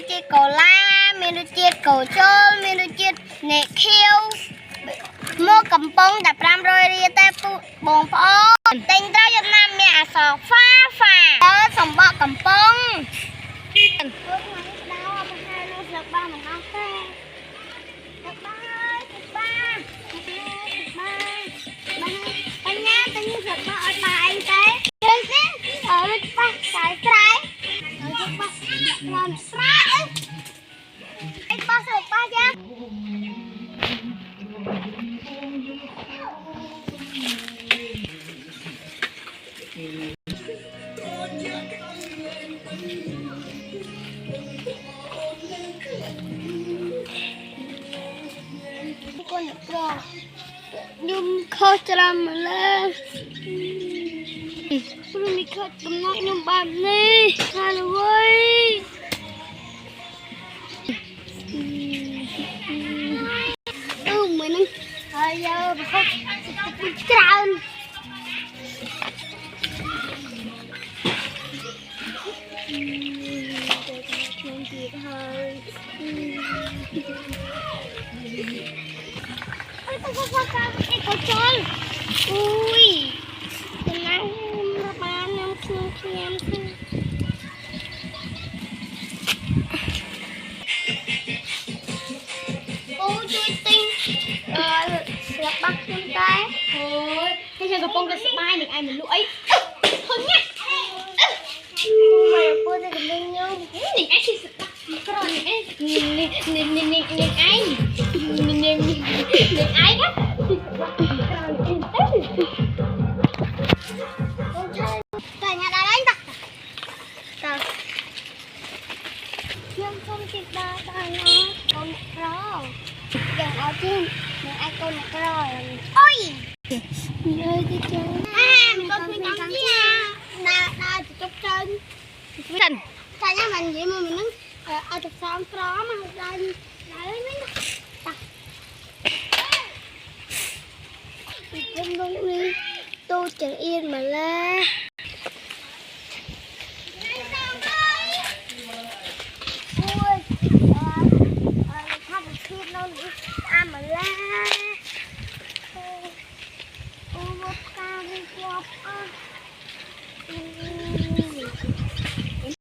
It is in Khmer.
ជាកូឡាមានរសជាតិកូចូលមានរសជាតិនេខៀវមកកំប៉ុងតែ500រៀលតែបងប្អូនទិញត្រូវយកណាំមានអក្សរហ្វាសំបកកំប៉ុងពួកខ្ញុំដៅអបហានោះស្លឹកបាមិនអស់ទេស្លឹកបាយស្លឹកបាយបញ្ញាទិញស្លឹកបាយឲ្យបាយអីទេឃើញទេអើប៉ះខ្សែស្រែហើយយកប៉ះដល់ស្រែអីប៉ះស្លឹកបាយយ៉ាងខ្ញុំខុសច្រើនម្ល៉េះព្រោះនេះខុសដំណោះខ្ញុំបែបនេះខានអ្វីមួយនឹងហើយយកប្រហុកច្រើនខ្ញុំទៀតហើយទៅកូចូលអូយចំណាយរបស់បានខ្ញុំអូជួយទិញស្រាប់បាក់ខ្ញុំតែអូយខ្ញុំកំពុងតែស្បាយនឹងឯងមិនលក់អីឃើញណាមកពូទៅកំពុងញោមនេះឯងជិះស្បាក់ក្រនេះឯងនេះឯងនេះឯងណាជិះស្បាក់ក្រនេះឯងទៅញ៉ាំដល់ហើយតាខ្ញុំសុំជិះដល់ដល់ណាកូនក្រយ៉ាងអត់ទេនឹងឯងកូនក្រអុយនិយាយទៅចឹងមានកូនពីកំជាដើរទៅជប់ជើងសិនចាញ់មិននិយាយមកនឹងឲ្យទៅសំក្រមកដល់នេះតាពីព្រមនោះទូចចង្អៀនម្លេះ